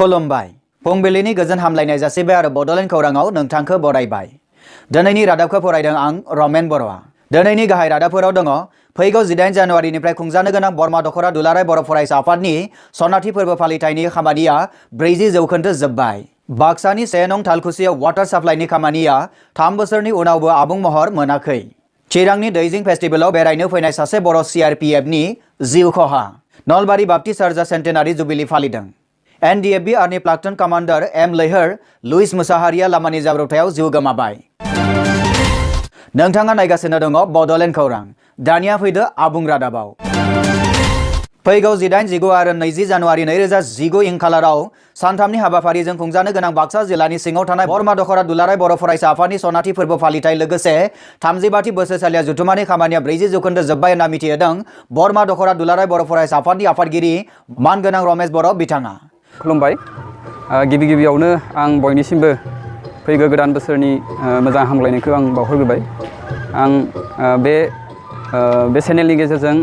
खुलुमबाय फुंबिलिनि गोजोन हामलायनाय जासिबाय आरो बड'लेण्ड खौराङाव नोंथांखौ बरायबाय। दिनैनि रादाबखौ फरायदों आं रामेन बर'आ। दिनैनि गाहाय रादाबफोराव दङ फैगौ 18 जानुवारिनिफ्राय खुंजानो गोनां बरमा दख'रा दुलाराय बर' फरायसा आफादनि सनाथि फोरबो फालिथायनि खामानिया 40% जोबबाय। बाक्सानि 1 नं थालकुसियाव वाटार साप्लाइनि खामानिया 3 बोसोरनि उनावबो आबुं महर मोनाखै। चिरांनि दैजिं फेस्टिभेलाव बेरायनो फैनाय सासे बर' CRPFनि जिउ खहा। नलबारि बाप्ति सार्जा सेन्टेनारि जुबिलि फालिदों। NDFB आर्नि प्लाटुन कमान्डार M लैहोर लुइस मुसाहारिया लामानि जाब्रबथायाव जिउ गोमाबाय। नोंथाङा नायगासिनो दङ बड'लेण्ड खौरां। दानिया फैदो आबुं रादाबाव। फैगौ 18, 19 आरो 20 जानुवारि 2019 इं खालाराव सानथामनि हाबाफारिजों खुंजानो गोनां बाक्सा जिल्लानि सिङाव थानाय बरमा दख'रा दुलाराय बर' फरायसा आफादनि सनाथि फोरबो फालिथाय लोगोसे 35थि बोसोरसालिया जथुमानि खामानिया 40% जोब्बाय होनना मिथिहोदों बरमा दख'रा दुलाराय बर' फरायसा आफादनि आफादगिरि मानगोनां रमेश बर' बिथाङा। खुलुमबाय। गिबियावनो आं बयनिसिमबो फैगौ गोदान बोसोरनि मोजां हामलायनायखौ आं बावहरग्रोबाय। आं बे चेनेलनि गेजेरजों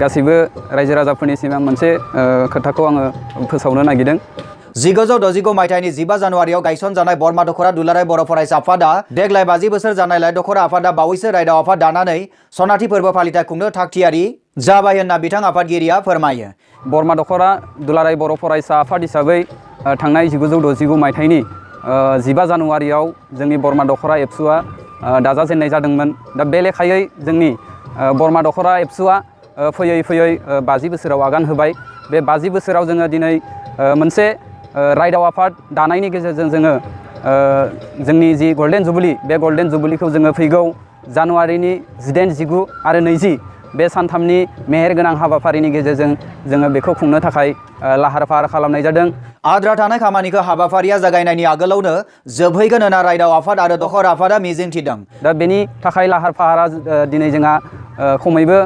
गासैबो रायजो राजाफोरनिसिम आं मोनसे खोथाखौ आङो फोसावनो नागिरदों। 1969 मायथाइनि 15 जानुवारियाव गायसनजानाय बरमा दख'रा दुलाराय बर' फरायसा आफादा देग्लाय 50 बोसोर जानायलाय दख'रा आफादा बावैसो रायदाव आफाद दानानै सनाथि फोरबो फालिथाय खुंनो थागथियारि जाबाय होनना बिथां आफादगिरिया फोरमायो। बरमा दख'रा दुलाराय बर' फरायसा आफाद हिसाबै थांनाय 1969 मायथाइनि 15 जानुवारियाव जोंनि बरमा दख'रा एबसुआ दाजाजेननाय जादोंमोन। दा बे लेखायै जोंनि बरमा दख'रा एबसुआ फैयै 50 बोसोराव आगान होबाय। बे 50 बोसोराव जोङो दिनै मोनसे रायदाव आफाद दानायनि गेजेरजों जोङो जोंनि जि गल्डेन जुबुलि बे गल्डेन जुबुलिखौ जोङो फैगौ जानुवारिनि 18, 19 आरो 20 बे सानथामनि मेहेरगोनां हाबाफारिनि गेजेरजों जोङो बेखौ खुंनो थाखाय लाहार फाहार खालामनाय जादों। आद्रा थानाय खामानिखौ हाबाफारिया जागायनायनि आगोलावनो जोबहैगोन होनना रायदाव आफाद आरो दख'रा आफादा मिजिंथिदों। दा बेनि थाखाय लाहार फाहारा दिनै जोंहा खमैबो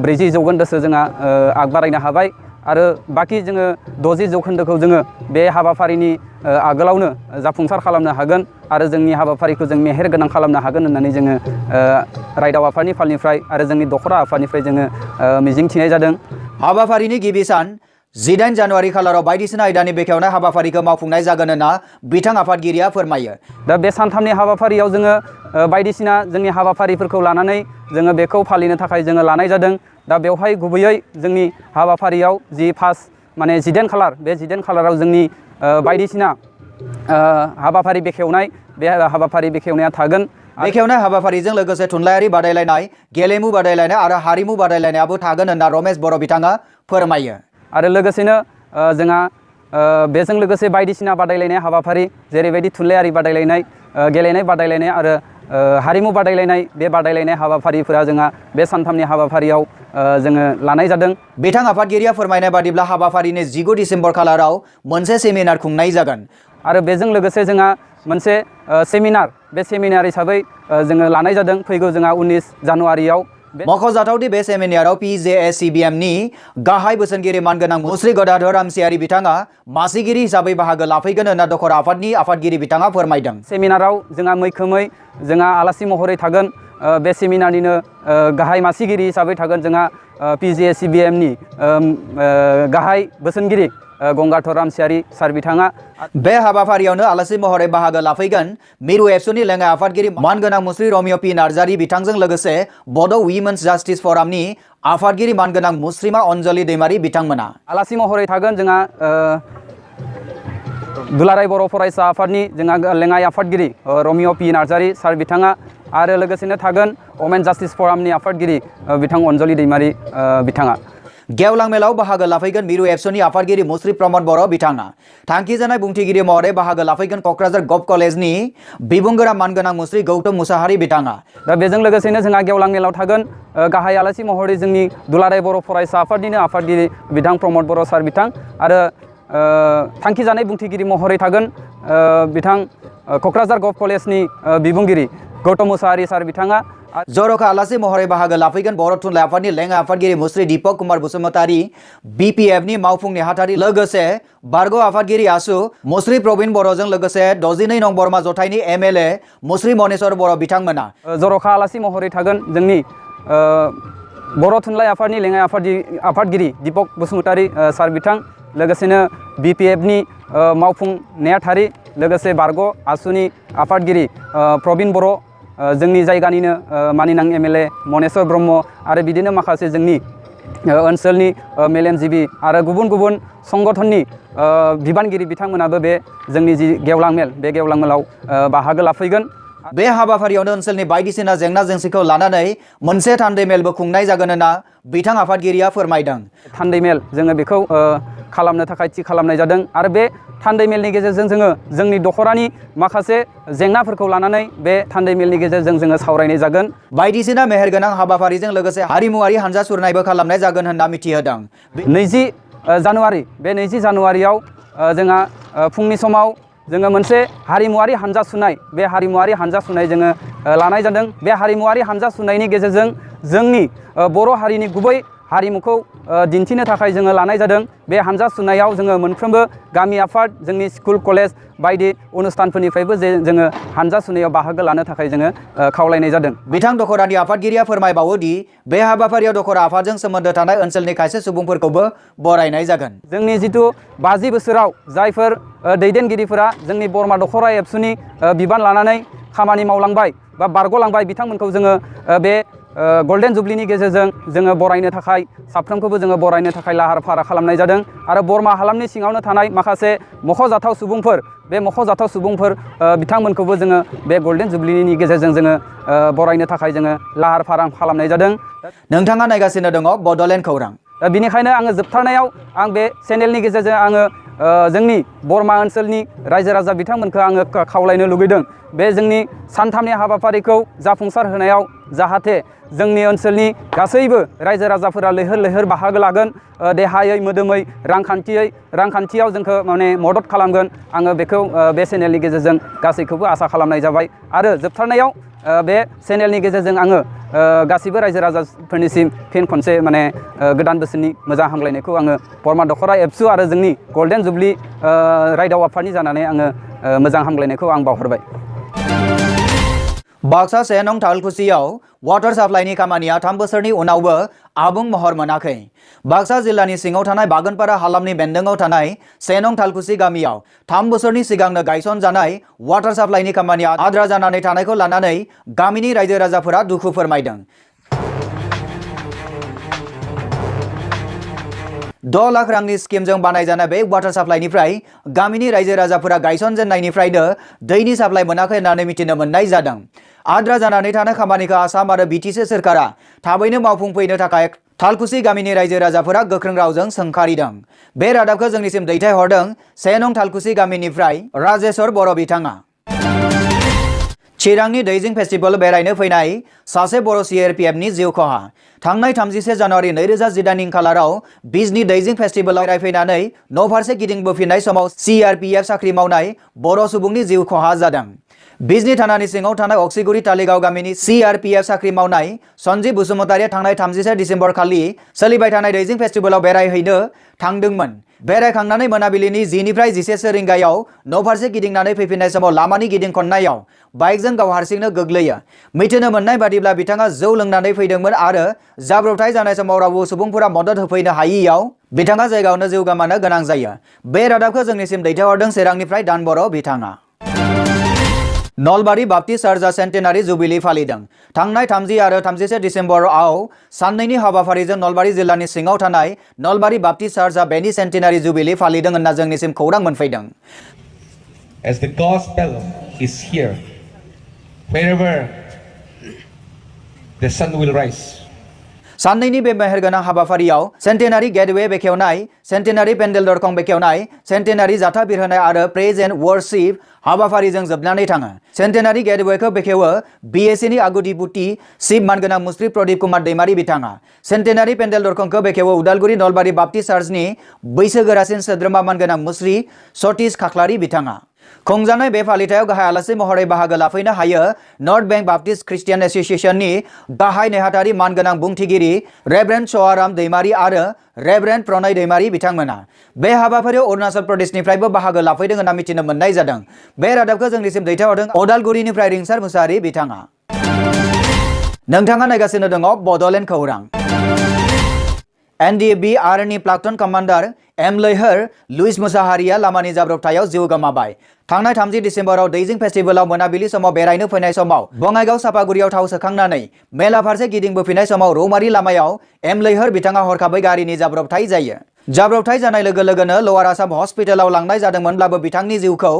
40% जोंहा आग बारायनो हाबाय आरो बाखि जोङो 60% जोङो बे हाबाफारिनि आगोलावनो जाफुंसार खालामनो हागोन आरो जोंनि हाबाफारिखौ जों मेहेर गोनां खालामनो हागोन होननानै जोङो रायदाव आफादनि फालनिफ्राय आरो जोंनि दख'रा आफादनिफ्राय जोङो मिजिंथिनाय जादों। हाबाफारिनि गिबि सान 18 जानुवारि खालाराव बायदिसिना आयदानि बेखेवनाय हाबाफारिखौ मावफुंनाय जागोन होनना बिथां आफादगिरिया फोरमायो। दा बे सानथामनि हाबाफारियाव जोङो बायदिसिना जोंनि हाबाफारिफोरखौ लानानै जोङो बेखौ फालिनो थाखाय जोङो लानाय जादों। दा बेवहाय गुबैयै जोंनि हाबाफारियाव जि माने 18 खालार बे 18 खालाराव जोंनि बायदिसिना हाबाफारि बेखेवनाय बे हाबाफारि बेखेवनाया थागोन। बेखेवनाय हाबाफारिजों लोगोसे थुनलाइयारि बादायलायनाय, गेलेमु बादायलायनाय आरो हारिमु बादायलायनायाबो थागोन होनना रमेश बर' बिथाङा फोरमायो। आरो लोगोसेनो जोंहा बेजों लोगोसे बायदिसिना बादायलायनाय हाबाफारि जेरैबायदि थुनलाइयारि बादायलायनाय, गेलेनाय बादायलायनाय आरो हारिमु बादायलायनाय बे बादायलायनाय हाबाफारिफोरा जोंहा बे सानथामनि हाबाफारियाव जोङो लानाय जादों। बिथां आफादगिरिया फोरमायनाय बादिब्ला हाबाफारिनि 19 डिसेम्बर खालाराव मोनसे सेमिनार खुंनाय जागोन आरो बेजों लोगोसे जोंहा मोनसे सेमिनार बे सेमिनार हिसाबै जोङो लानाय जादों फैगौ जोंहा 19 जानुवारियाव। मख'जाथावदि बे सेमिनाराव PJSCBMनि गाहाय बोसोनगिरि मानगोनां मुस्रि गदाधर रामसियारि बिथाङा मासिगिरि हिसाबै बाहागो लाफैगोन होनना दख'रा आफादनि आफादगिरि बिथाङा फोरमायदों। सेमिनाराव जोंहा मैखोमै जोंहा आलासि महरै थागोन। बे सेमिनारनिनो गाहाय मासिगिरि हिसाबै थागोन जोंहा PJSCBMनि गाहाय बोसोनगिरि गंगाधर रामसियारि सार बिथाङा। बे हाबाफारियावनो आलासि महरै बाहागो लाफैगोन मिरु एबसुनि लेङाइ आफादगिरि मानगोनां मुस्रि रमिय P नार्जारि बिथांजों लोगोसे बड' उइमेन्स जास्टिस फरामनि आफादगिरि मानगोनां मुस्रिमा अनजलि दैमारि बिथांमोना। आलासि महरै थागोन जोंहा दुलाराय बर' फरायसा आफादनि जोंहा लेङाइ आफादगिरि रमिय P नार्जारि सार बिथाङा आरो लोगोसेनो थागोन वमेन जास्टिस फरामनि आफादगिरि बिथां अनजलि दैमारि बिथाङा। गेवलां मेलाव बाहागो लाफैगोन मिरु एबसुनि आफादगिरि मुस्रि प्रमद बर' बिथाङा। थांखिजानाय बुंथिगिरि महरै बाहागो लाफैगोन क'क्राझार गभ कलेजनि बिबुंगोरा मानगोनां मुस्रि गौतम मुसाहारि बिथाङा। दा बेजों लोगोसेनो जोंहा गेवलां मेलाव थागोन गाहाय आलासि महरै जोंनि दुलाराय बर' फरायसा आफादनिनो आफादगिरि बिथां प्रमद बर' सार बिथां आरो थांखिजानाय बुंथिगिरि महरै थागोन बिथां क'क्राझार गभ कलेजनि बिबुंगिरि गौतम मुसाहारि सार बिथाङा। जर'खा आलासि महरै बाहागो लाफैगोन बर' थुनलाइ आफादनि लेङाइ आफादगिरि मुस्रि दीपक कुमार बसुमतारी BPFनि मावफुं नेहाथारि लोगोसे बारग' आफादगिरि आसु मुस्रि प्रबिन बर'जों लोगोसे 62 नं बरमा जथाइनि MLA मुस्रि मनेश्वर बर' बिथांमोना। जर'खा आलासि महरै थागोन जोंनि बर' थुनलाइ आफादनि लेङाइ आफादगिरि दीपक बसुमतारी सार बिथां लोगोसेनो BPF नि मावफुं नेहाथारि लोगोसे बारग' आसुनि आफादगिरि प्रबिन बर' जोंनि जायगानिनो मानिनां MLA मनेस्वर ब्रह्म आरो बिदिनो माखासे जोंनि ओनसोलनि मेलेमजिबि आरो गुबुन गुबुन संगठननि बिबानगिरि बिथांमोनाबो बे जोंनि जि गेवलां मेल बे गेवलां मेलाव बाहागो लाफैगोन। बे हाबाफारियावनो ओनसोलनि बायदिसिना जेंना जेंसिखौ लानानै मोनसे थान्दै मेलबो खुंनाय जागोन होनना बिथां आफादगिरिया फोरमायदों। थान्दै मेल जोङो बेखौ खालामनो थाखाय थि खालामनाय जादों आरो बे थान्दै मेलनि गेजेरजों जोङो जोंनि दखरानि माखासे जेंनाफोरखौ लानानै बे थान्दै मेलनि गेजेरजों जोङो सावरायनाय जागोन। बायदिसिना मेहेरगोनां हाबाफारिजों लोगोसे हारिमुवारि हानजा सुरनायबो खालामनाय जागोन होनना मिथिहोदों। 20 जानुवारि बे 20 जानुवारियाव जोंहा फुंनि समाव जोङो मोनसे हारिमुवारि हानजा सुनाय बे हारिमुवारि हानजा सुनाय जोङो लानाय जादों। बे हारिमुवारि हानजा सुनायनि गेजेरजों जोंनि बर' हारिनि गुबै हारिमुखौ दिन्थिनो थाखाय जोङो लानाय जादों। बे हानजा सुनायाव जोङो मोनफ्रोमबो गामि आफाद जोंनि स्कुल कलेज बायदि अनुस्थानफोरनिफ्रायबो जोङो हानजा सुनायाव बाहागो लानो थाखाय जोङो खावलायनाय जादों। बिथां दखरानि आफादगिरिया फोरमायबावो दि बे हाबाफारियाव दखरा आफादजों सोमोन्दो थानाय ओनसोलनि खायसे सुबुंफोरखौबो बरायनाय जागोन। जोंनि जिथु 50 बोसोराव जायफोर दैदेनगिरिफोरा जोंनि बरमा दखरा एबसुनि बिबान लानानै खामानि मावलांबाय बा बारग'लांबाय बिथांमोनखौ जोङो बे गल्डेन जुबलिनि गेजेरजों जोङो बरायनो थाखाय साफ्रोमखौबो जोङो बरायनो थाखाय लाहार फाहार खालामनाय जादों आरो बरमा हालामनि सिङावनो थानाय माखासे मख'जाथाव सुबुंफोर बे मख'जाथाव सुबुंफोर बिथांमोनखौबो जोङो बे गल्डेन जुबलिनि गेजेरजों जोङो बरायनो थाखाय जोङो लाहार फाहार खालामनाय जादों। नोंथाङा नायगासिनो दङ बड'लेण्ड खौरां। बिनिखायनो आङो जोबथारनायाव आं बे चेनेलनि गेजेरजों आङो जोंनि बरमा ओनसोलनि रायजो राजा बिथांमोनखौ आङो खावलायनो लुगैदों बे जोंनि सानथामनि हाबाफारिखौ जाफुंसार होनायाव जाहाथे जोंनि ओनसोलनि गासैबो रायजो राजाफोरा लैहोर लैहोर बाहागो लागोन देहायै मोदोमै रांखान्थियाव जोंखौ माने मदद खालामगोन आङो बेखौ बे चेनेलनि गेजेरजों गासैखौबो आसा खालामनाय जाबाय आरो जोबथारनायाव बे चेनेलनि गेजेरजों आङो गासिबो रायजो राजाफोरनिसिम फिन खनसे माने गोदान बोसोरनि मोजां हामलायनायखौ आङो बरमा दखरा एबसु आरो जोंनि गल्डेन जुबलि रायदाव आफादनि जानानै आङो मोजां हामलायनायखौ आं बावहरबाय। बाक्सा 1 नं थालकुसियाव वाटार साप्लाइनि खामानिया 3 बोसोरनि उनावबो आबुं महर मोनाखै। बाक्सा जिल्लानि सिङाव थानाय बागोनपारा हालामनि बेन्दोङाव थानाय 1 नं थालकुसि गामियाव 3 बोसोरनि सिगांनो गायसनजानाय वाटार साप्लाइनि खामानिया आद्रा जानानै थानायखौ लानानै गामिनि रायजो राजाफोरा दुखु फोरमायदों। 6 लाख रांनि स्किमजों बानायजानाय बे वाटार साप्लाइनिफ्राय गामिनि रायजो राजाफोरा गायसनजेननायनिफ्रायनो दैनि साप्लाइ मोनाखै होननानै मिथिनो मोननाय जादों। आद्रा जानानै थानाय खामानिखौ आसाम आरो BTC सोरखारा थाबैनो मावफुंफैनो थाखाय थालकुसि गामिनि रायजो राजाफोरा गोख्रों रावजों सोंखारिदों। बे रादाबखौ जोंनिसिम दैथायहरदों 1 नं थालकुसि गामिनिफ्राय राजेश्वर बर' बिथाङा। चिरांनि दैजिं फेस्टिभेल बेरायनो फैनाय सासे बर' CRPFनि जिउ खहा। थांनाय 31 जानुवारि 2018 खालाराव बिजनि दैजिं फेस्टिभेलाव बेरायफैनानै न'फारसे गिदिंबोफिननाय समाव CRPF साख्रि मावनाय बर' सुबुंनि जिउ खहा जादों। बिजनि थानानि सिङाव थानाय अक्सिगुरि तालिगाव गामिनि CRPF साख्रि मावनाय सन्जिब बसुमतारिया थांनाय 31 दिसेम्बर खालि सोलिबाय थानाय दैजिं फेस्टिभेलाव बेरायहैनो थांदोंमोन। बेरायखांनानै मोनाबिलिनि 10 निफ्राय 11 रिंगायाव न'फारसे गिदिंनानै फैफिननाय समाव लामानि गिदिं खननायाव बाइकजों गाव हारसिंनो गोग्लैयो। मिथिनो मोननाय बादिब्ला बिथाङा जौ लोंनानै फैदोंमोन आरो जाब्रबथाय जानाय समाव रावबो सुबुंफोरा मदद होफैनो हायैयाव बिथाङा जायगायावनो जिउ गोमानो गोनां जायो। बे रादाबखौ जोंनिसिम दैथायहरदों चिरांनिफ्राय दान बर' बिथाङा। नलबारि बाप्टिस्ट चार्चआ सेन्टेनारि जुबिलि फालिदों। थांनाय 30 आरो 31 दिसेम्बराव साननैनि हाबाफारिजों नलबारि जिल्लानि सिङाव थानाय नलबारि बाप्टिस्ट चार्चआ बेनि सेन्टेनारि जुबिलि फालिदों होनना जोंनिसिम खौरां मोनफैदों। As the gospel is here, wherever the sun will rise. साननैनि बे मेहेरगोनां हाबाफारियाव सेन्टेनारि गेटवे बेखेवनाय, सेन्टेनारि पेन्डेल दरखं बेखेवनाय, सेन्टेनारि जाथा बिरहोनाय आरो प्रेज एन्ड वर्शिप हाबाफारिजों जोबनानै थाङो। सेन्टेनारि गेटवेखौ बेखेवो BACनि आगु दिपुटि चिफ मानगोनां मुस्रि प्रदीप कुमार दैमारि बिथाङा। सेन्टेनारि पेन्डेल दरखंखौ बेखेवो उदालगुरि नलबारि बाप्टिस्ट चार्चनि बैसोगोरासिन सोद्रोमा मानगोनां मुस्रि सतीश खाख्लारि बिथाङा। खुंजानाय बे फालिथायाव गाहाय आलासि महरै बाहागो लाफैनो हायो नर्थ बेंक बाप्टिस्ट ख्रिस्टियान एस'सिएशननि गाहाय नेहाथारि मानगोनां बुंथिगिरि रेभरेन्ड सवाराम दैमारि आरो रेभरेन्ड प्रणय दैमारि बिथांमोना। बे हाबाफारियाव अरुणाचल प्रदेशनिफ्रायबो बाहागो लाफैदों होनना मिथिनो मोननाय जादों। बे रादाबखौ जोंनिसिम दैथायहरदों अदालगुरिनिफ्राय रिंसार मुसाहारि बिथाङा। नोंथाङा नायगासिनो दङ बड'लेण्ड खौरां। NDBR नि प्लाटन कमान्डार एम लैहर लुइस मुसाहारिया लामानि जाब्रबथायाव जिउ गोमाबाय। थांनाय 30 दिसेम्बराव दैजिं फेस्टिभेलाव मोनाबिलि समाव बेरायनो फैनाय समाव बङाइगाव सापागुरियाव थाव सोखांनानै मेला फारसे गिदिंबोफिननाय समाव रौमारि लामायाव एम लैहर बिथाङा हरखाबै गारिनि जाब्रबथाय जायो। जाब्रबथाय जानाय लोगो लोगोनो लवार आसाम हस्पिटालाव लांनाय जादोंमोनब्लाबो बिथांनि जिउखौ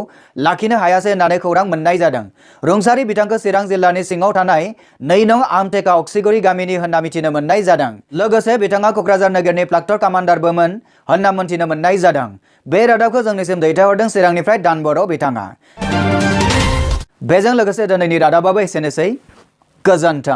लाखिनो हायासै होननानै खौरां मोननाय जादों। रुंसारि बिथांखौ चिरां जिल्लानि सिङाव थानाय 2 नं आमटेका अक्सिगुरि गामिनि होनना मिथिनो मोननाय जादों। लोगोसे बिथाङा कक्राझार नोगोरनि प्लाक्टर कमान्डारबोमोन होनना मोनथिनो मोननाय जादों। बे रादाबखौ जोंनिसिम दैथायहरदों चिरांनिफ्राय दान बर' बिथाङा। बेजों लोगोसे दिनैनि रादाबाबो एसेनोसै। गोजोन्थों।